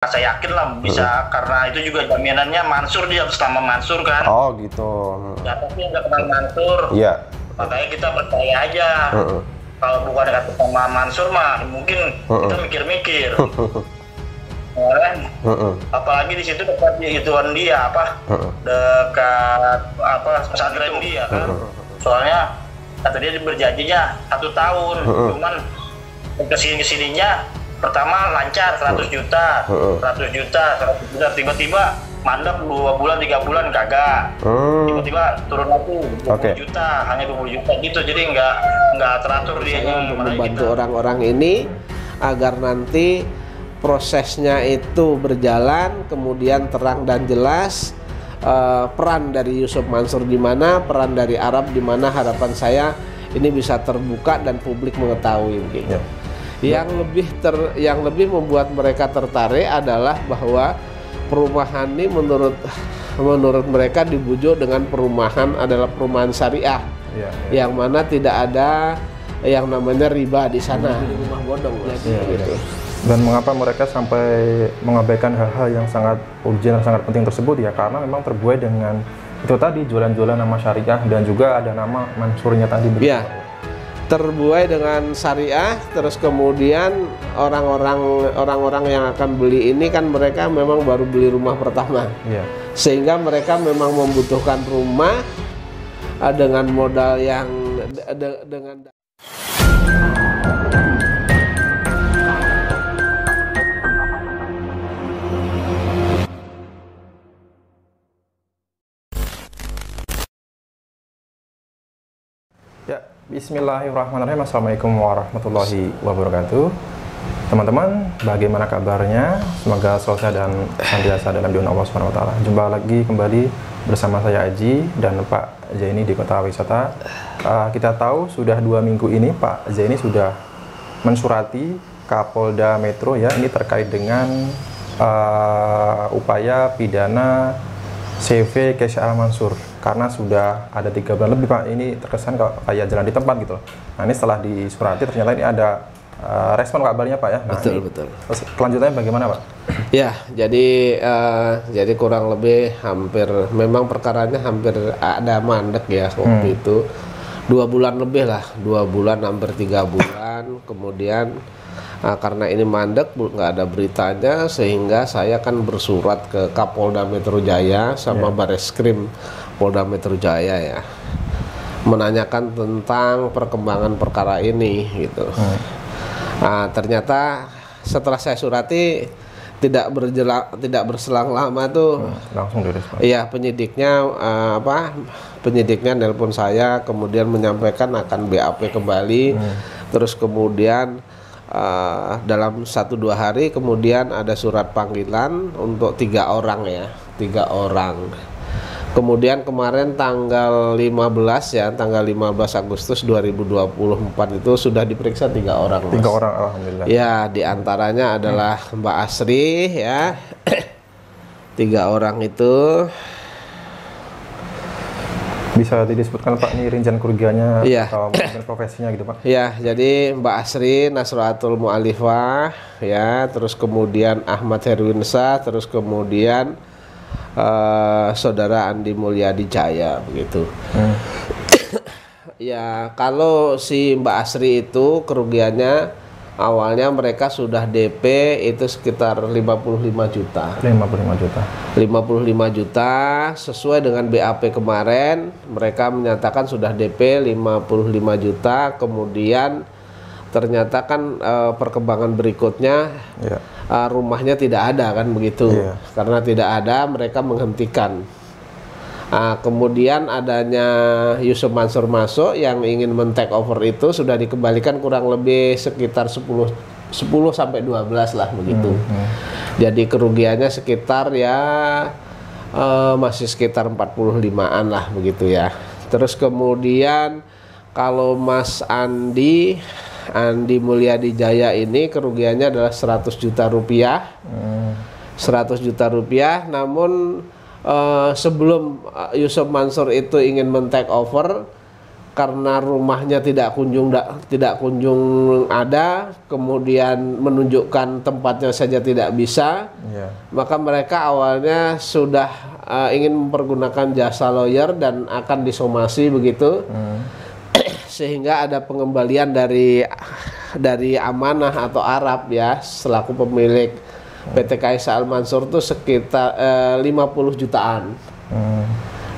saya yakin lah bisa, karena itu juga jaminannya Mansur, dia atas nama Mansur kan. Oh gitu. Ya tapi nggak kenal Mansur. Iya. Makanya kita percaya aja. Kalau bukan atas nama Mansur mah mungkin kita mikir-mikir. Ya kan? Apalagi di situ dekat ituan dia dekat pesantren dia kan. Soalnya kata dia berjanjinya 1 tahun, cuman kesininya pertama lancar 100 juta, tiba-tiba mandek 2 bulan 3 bulan kagak, tiba-tiba turun lagi 20 juta, hanya 20 juta gitu, jadi nggak teratur dia. Untuk membantu orang-orang ini agar nanti prosesnya itu berjalan, kemudian terang dan jelas. Peran dari Yusuf Mansur di mana, peran dari Arab di mana, harapan saya ini bisa terbuka dan publik mengetahui begitu. Yang lebih membuat mereka tertarik adalah bahwa perumahan ini menurut mereka dibujuk dengan perumahan adalah perumahan syariah, yang mana tidak ada yang namanya riba di sana, di rumah bodong gitu. Dan mengapa mereka sampai mengabaikan hal-hal yang sangat urgent dan sangat penting tersebut ya, karena memang terbuai dengan itu tadi, jualan-jualan nama syariah dan juga ada nama Mansurnya tadi. Terbuai dengan syariah, terus kemudian orang-orang yang akan beli ini kan mereka memang baru beli rumah pertama, sehingga mereka memang membutuhkan rumah dengan modal yang dengan Ya, bismillahirrahmanirrahim. Assalamualaikum warahmatullahi wabarakatuh. Teman-teman, bagaimana kabarnya? Semoga selalu sehat dan senantiasa dalam lindungan Allah Subhanahu wa taala. Jumpa lagi kembali bersama saya Aji dan Pak Zaini di Kota Wisata. Kita tahu sudah 2 minggu ini Pak Zaini sudah mensurati Kapolda Metro ya, ini terkait dengan upaya pidana CV Kesha Al-Mansur, karena sudah ada 3 bulan lebih Pak, ini terkesan kayak jalan di tempat gitu. Nah ini setelah disurati ternyata ini ada respon kabarnya Pak ya. Nah, betul. Terus kelanjutannya bagaimana Pak? Ya, jadi kurang lebih hampir, memang perkaranya hampir ada mandek ya waktu itu 2 bulan lebih lah, 2 bulan hampir 3 bulan. Kemudian karena ini mandek, nggak ada beritanya, sehingga saya kan bersurat ke Kapolda Metro Jaya sama Bareskrim Polda Metro Jaya ya, menanyakan tentang perkembangan perkara ini gitu. Nah, ternyata setelah saya surati tidak berselang lama tuh langsung direspon. Iya, penyidiknya nelpon saya, kemudian menyampaikan akan BAP kembali. Terus kemudian dalam 1-2 hari kemudian ada surat panggilan untuk 3 orang ya, 3 orang. Kemudian kemarin tanggal 15 Agustus 2024 itu sudah diperiksa 3 orang. 3 orang, alhamdulillah. Ya, diantaranya adalah Mbak Asri ya. 3 orang itu. Bisa disebutkan Pak ini rincian kerugiannya atau mungkin profesinya gitu Pak? Ya, jadi Mbak Asri Nasratul Mu'alifah ya, terus kemudian Ahmad Herwinsa, terus kemudian Saudara Andi Mulyadi Jaya begitu. Ya, kalau si Mbak Asri itu kerugiannya awalnya mereka sudah DP itu sekitar 55 juta. 55 juta sesuai dengan BAP kemarin, mereka menyatakan sudah DP 55 juta. Kemudian ternyata kan perkembangan berikutnya rumahnya tidak ada kan begitu. Karena tidak ada, mereka menghentikan. Kemudian adanya Yusuf Mansur masuk yang ingin men-take over itu sudah dikembalikan kurang lebih sekitar 10 sampai 12 lah begitu. Jadi kerugiannya sekitar ya masih sekitar 45-an lah begitu ya. Terus kemudian kalau Mas Andi Mulyadi Jaya ini kerugiannya adalah 100 juta rupiah. 100 juta rupiah, namun sebelum Yusuf Mansur itu ingin men-take over, karena rumahnya tidak kunjung ada, kemudian menunjukkan tempatnya saja tidak bisa, maka mereka awalnya sudah ingin mempergunakan jasa lawyer dan akan disomasi begitu, sehingga ada pengembalian dari amanah atau Arab ya selaku pemilik PT Kaisa Al Mansur itu sekitar 50 jutaan.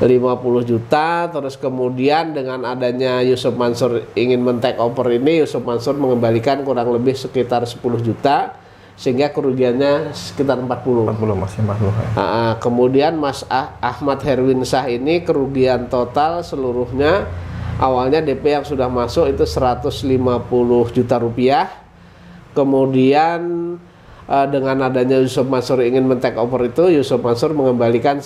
50 juta, terus kemudian dengan adanya Yusuf Mansur ingin men-take over ini, Yusuf Mansur mengembalikan kurang lebih sekitar 10 juta, sehingga kerugiannya sekitar 40. Masih 40. Kemudian Mas Ahmad Herwinsyah ini kerugian total seluruhnya, awalnya DP yang sudah masuk itu 150 juta rupiah, kemudian dengan adanya Yusuf Mansur ingin men-take over itu, Yusuf Mansur mengembalikan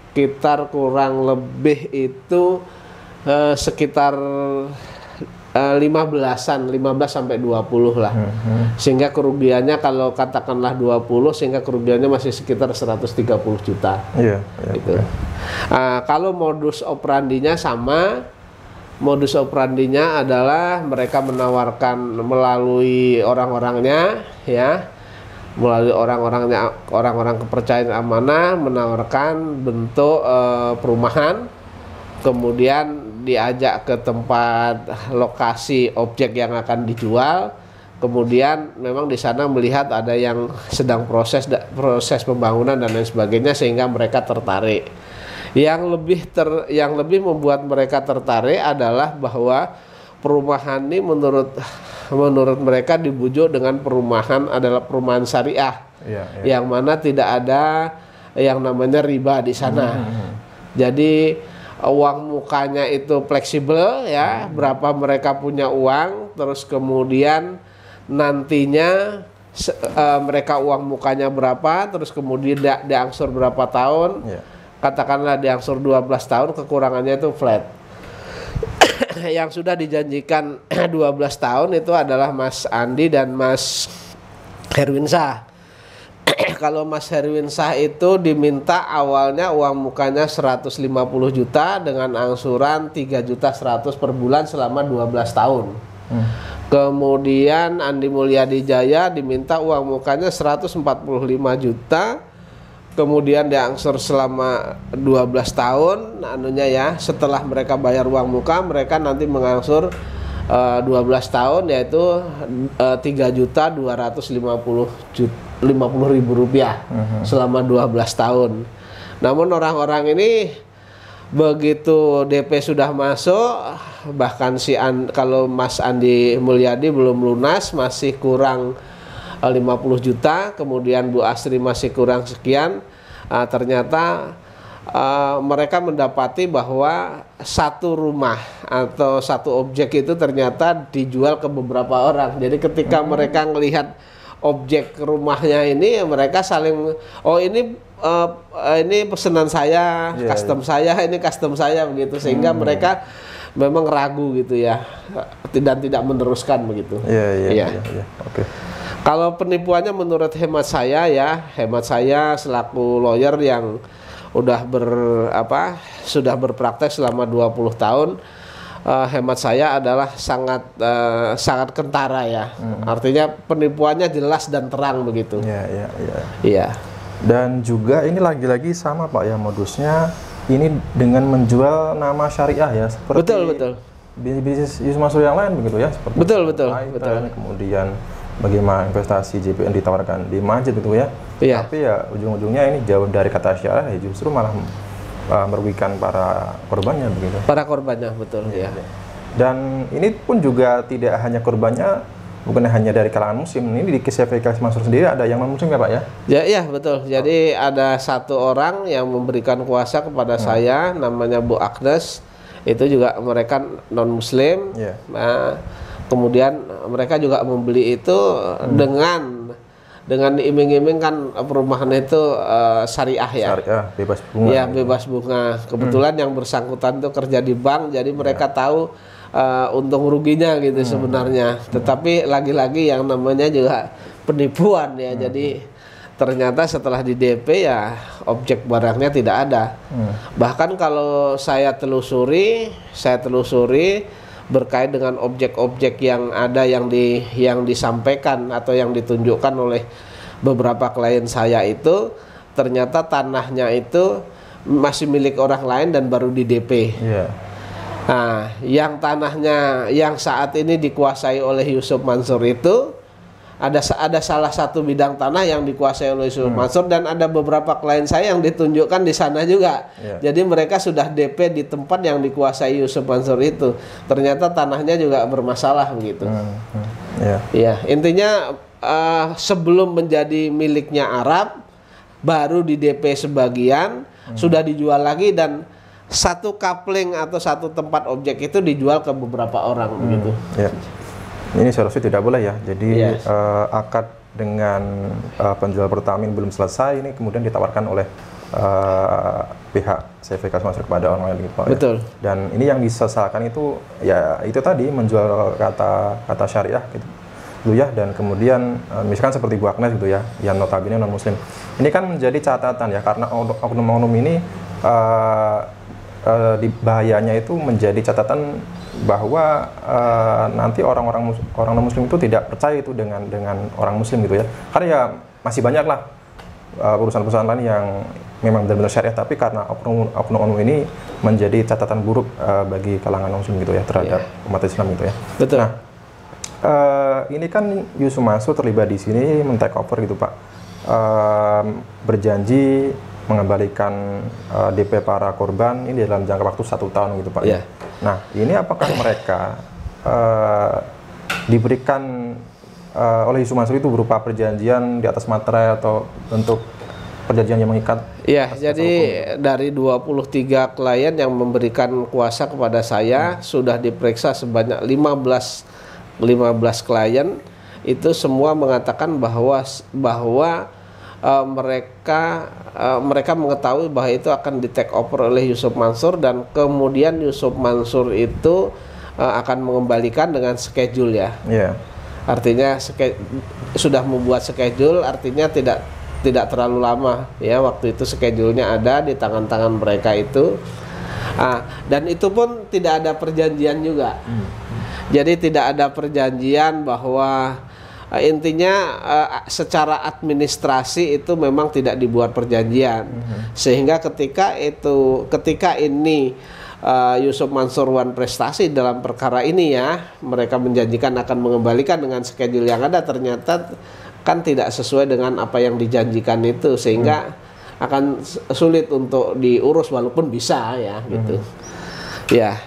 sekitar kurang lebih itu sekitar 15 sampai 20 lah. Sehingga kerugiannya kalau katakanlah 20, sehingga kerugiannya masih sekitar 130 juta. Gitu. Kalau modus operandinya sama, modus operandinya adalah mereka menawarkan melalui orang-orangnya ya, melalui orang-orang kepercayaan amanah, menawarkan bentuk perumahan, kemudian diajak ke tempat lokasi objek yang akan dijual, kemudian memang di sana melihat ada yang sedang proses pembangunan dan lain sebagainya, sehingga mereka tertarik. Yang lebih membuat mereka tertarik adalah bahwa perumahan ini menurut mereka dibujuk dengan perumahan adalah perumahan syariah, yang mana tidak ada yang namanya riba di sana. Jadi uang mukanya itu fleksibel ya, berapa mereka punya uang, terus kemudian nantinya mereka uang mukanya berapa, terus kemudian diangsur berapa tahun, katakanlah diangsur 12 tahun, kekurangannya itu flat. Yang sudah dijanjikan 12 tahun itu adalah Mas Andi dan Mas Herwinsyah. Kalau Mas Herwinsyah itu diminta awalnya uang mukanya 150 juta dengan angsuran 3.100.000 per bulan selama 12 tahun. Kemudian Andi Mulyadi Jaya diminta uang mukanya 145 juta, kemudian diangsur selama 12 tahun setelah mereka bayar uang muka, mereka nanti mengangsur 12 tahun, yaitu 3.250.000 rupiah selama 12 tahun. Namun orang-orang ini begitu DP sudah masuk, bahkan kalau Mas Andi Mulyadi belum lunas, masih kurang 50 juta, kemudian Bu Asri masih kurang sekian, ternyata mereka mendapati bahwa satu rumah atau satu objek itu ternyata dijual ke beberapa orang. Jadi ketika mereka melihat objek rumahnya ini, mereka saling, oh ini pesanan saya, custom saya, ini custom saya begitu, sehingga mereka memang ragu gitu ya, dan tidak meneruskan begitu. Oke. Kalau penipuannya menurut hemat saya selaku lawyer yang sudah berpraktek selama 20 tahun, hemat saya adalah sangat kentara ya. Artinya penipuannya jelas dan terang begitu. Iya. Dan juga ini lagi-lagi sama Pak ya, modusnya ini dengan menjual nama syariah ya, seperti betul. bisnis Yusuf Mansur yang lain begitu ya, seperti betul. Kemudian bagaimana investasi JPN ditawarkan di masjid gitu ya. Tapi ya ujung-ujungnya ini jauh dari kata syariah, ya justru malah merugikan para korbannya begitu. Para korbannya, betul ya. Dan ini pun juga tidak hanya korbannya, bukan hanya dari kalangan muslim. Ini di kisah Yusuf Mansur sendiri ada yang non muslim ya Pak ya? Iya betul. Jadi ada satu orang yang memberikan kuasa kepada saya, namanya Bu Agnes. Itu juga mereka non muslim. Nah, kemudian mereka juga membeli itu dengan diiming-iming kan perumahan itu syariah ya. Syariah, bebas bunga. Iya, bebas bunga. Kebetulan yang bersangkutan itu kerja di bank, jadi mereka tahu untung ruginya gitu sebenarnya. Tetapi lagi-lagi yang namanya juga penipuan ya. Jadi ternyata setelah di DP ya objek barangnya tidak ada. Bahkan kalau saya telusuri berkait dengan objek-objek yang ada yang disampaikan atau yang ditunjukkan oleh beberapa klien saya itu, ternyata tanahnya itu masih milik orang lain dan baru di DP. Nah, yang tanahnya yang saat ini dikuasai oleh Yusuf Mansur itu ada salah satu bidang tanah yang dikuasai oleh Yusuf Mansur, dan ada beberapa klien saya yang ditunjukkan di sana juga. Jadi mereka sudah DP di tempat yang dikuasai Yusuf Mansur itu. Ternyata tanahnya juga bermasalah begitu. Ya, intinya sebelum menjadi miliknya Arab, baru di DP sebagian, sudah dijual lagi, dan satu coupling atau satu tempat objek itu dijual ke beberapa orang begitu. Ini seharusnya tidak boleh ya. Jadi akad dengan penjual pertama belum selesai, ini kemudian ditawarkan oleh pihak CV Kasih Mansur kepada orang lain gitu, Pak. Betul. Ya. Dan ini yang disesalkan itu ya itu tadi menjual kata syariah gitu ya, dan kemudian misalkan seperti Bu Agnes gitu ya, yang notabene non muslim. Ini kan menjadi catatan ya, karena oknum-oknum ini bahayanya itu menjadi catatan bahwa nanti orang non muslim itu tidak percaya itu dengan orang muslim gitu ya. Karena ya masih banyak lah perusahaan-perusahaan lain yang memang benar-benar syariah, tapi karena oknum-oknum ini menjadi catatan buruk bagi kalangan non muslim gitu ya, terhadap umat Islam gitu ya. Betul. Nah, ini kan Yusuf Mansur terlibat di sini men-take over gitu, Pak. Berjanji mengembalikan DP para korban ini dalam jangka waktu 1 tahun gitu, Pak. Nah, ini apakah mereka diberikan oleh Yusuf Mansur itu berupa perjanjian di atas materai atau bentuk perjanjian yang mengikat? Iya, jadi dari 23 klien yang memberikan kuasa kepada saya sudah diperiksa sebanyak 15 klien, itu semua mengatakan bahwa mereka mengetahui bahwa itu akan di take over oleh Yusuf Mansur, dan kemudian Yusuf Mansur itu akan mengembalikan dengan schedule ya. Artinya sudah membuat schedule, artinya tidak terlalu lama ya, waktu itu schedule-nya ada di tangan-tangan mereka itu. Dan itu pun tidak ada perjanjian juga. Jadi tidak ada perjanjian bahwa intinya secara administrasi itu memang tidak dibuat perjanjian, sehingga ketika ini Yusuf Mansur Wan prestasi dalam perkara ini ya, mereka menjanjikan akan mengembalikan dengan schedule yang ada, ternyata kan tidak sesuai dengan apa yang dijanjikan itu, sehingga akan sulit untuk diurus walaupun bisa ya gitu. Ya.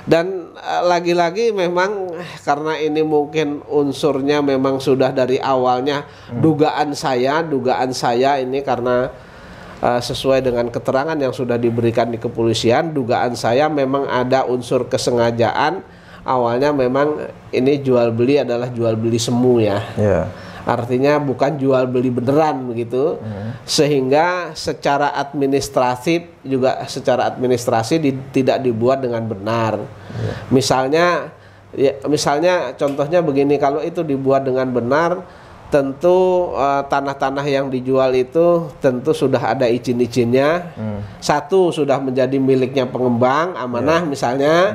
Dan lagi-lagi memang karena ini mungkin unsurnya memang sudah dari awalnya dugaan saya ini, karena sesuai dengan keterangan yang sudah diberikan di kepolisian, dugaan saya memang ada unsur kesengajaan. Awalnya memang ini jual beli adalah jual beli semu ya. Artinya bukan jual beli beneran begitu, sehingga secara administratif tidak dibuat dengan benar. Misalnya contohnya begini, kalau itu dibuat dengan benar, tentu tanah-tanah yang dijual itu tentu sudah ada izin-izinnya. Satu, sudah menjadi miliknya pengembang amanah misalnya,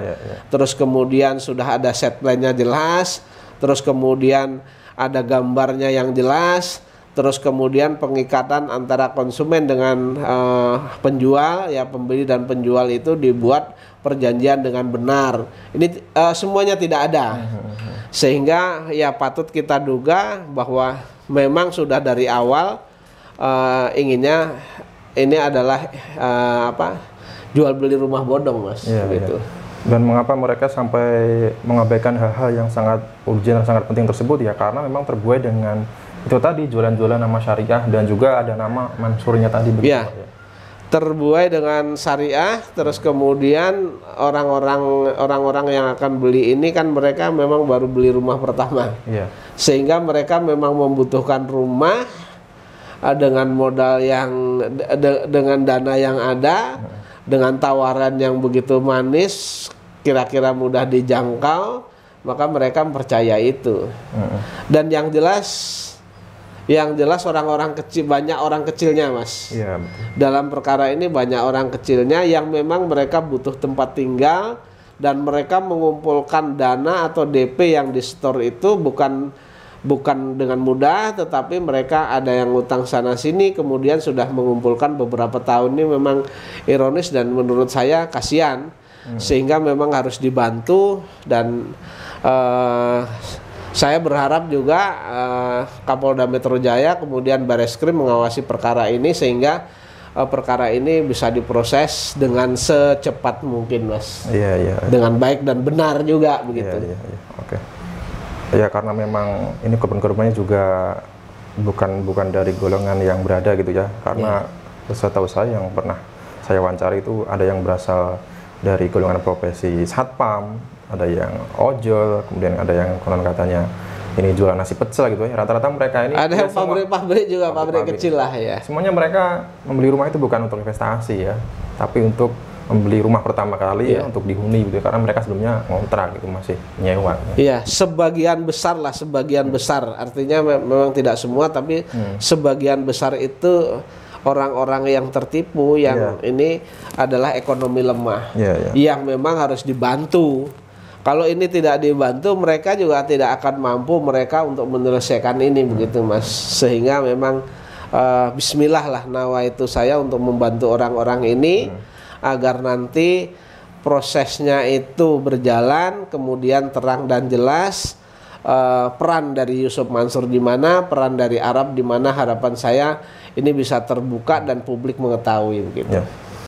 terus kemudian sudah ada set plan-nya jelas, terus kemudian ada gambarnya yang jelas, terus kemudian pengikatan antara konsumen dengan penjual ya, pembeli dan penjual itu dibuat perjanjian dengan benar. Ini semuanya tidak ada, sehingga ya patut kita duga bahwa memang sudah dari awal inginnya ini adalah jual beli rumah bodong, Mas. Gitu. Dan mengapa mereka sampai mengabaikan hal-hal yang sangat urgent dan sangat penting tersebut ya, karena memang terbuai dengan itu tadi, jualan-jualan nama syariah dan juga ada nama Mansurnya tadi begitu ya. Terbuai dengan syariah, terus kemudian orang-orang yang akan beli ini kan mereka memang baru beli rumah pertama. Sehingga mereka memang membutuhkan rumah dengan modal yang dengan dana yang ada, dengan tawaran yang begitu manis, kira-kira mudah dijangkau, maka mereka percaya itu. Dan yang jelas Yang jelas orang-orang kecil, banyak orang kecilnya, Mas. Iya, betul. Dalam perkara ini banyak orang kecilnya yang memang mereka butuh tempat tinggal dan mereka mengumpulkan dana atau DP yang di store itu bukan dengan mudah, tetapi mereka ada yang utang sana sini, kemudian sudah mengumpulkan beberapa tahun. Ini memang ironis dan menurut saya kasihan, sehingga memang harus dibantu. Dan saya berharap juga Kapolda Metro Jaya kemudian Bareskrim mengawasi perkara ini sehingga perkara ini bisa diproses dengan secepat mungkin, Mas. Iya. Dengan baik dan benar juga begitu. Iya. Oke. Ya, karena memang ini korban-korbannya juga bukan dari golongan yang berada gitu ya. Karena setahu saya yang pernah saya wawancara itu ada yang berasal dari golongan profesi satpam, ada yang ojol, kemudian ada yang konon katanya ini jualan nasi pecel gitu ya. Rata-rata mereka ini ada yang pabrik juga, pabrik kecil lah ya. Semuanya mereka membeli rumah itu bukan untuk investasi ya, tapi untuk membeli rumah pertama kali ya, untuk dihuni gitu, karena mereka sebelumnya ngontrak gitu, masih nyewa. Iya, sebagian besar lah, sebagian besar. Artinya memang tidak semua, tapi sebagian besar itu orang-orang yang tertipu, yang ini adalah ekonomi lemah, yang memang harus dibantu. Kalau ini tidak dibantu, mereka juga tidak akan mampu mereka untuk menyelesaikan ini, begitu, Mas. Sehingga memang bismillah lah nawaitu saya untuk membantu orang-orang ini agar nanti prosesnya itu berjalan, kemudian terang dan jelas. Peran dari Yusuf Mansur di mana, peran dari Arab di mana, harapan saya ini bisa terbuka dan publik mengetahui begitu.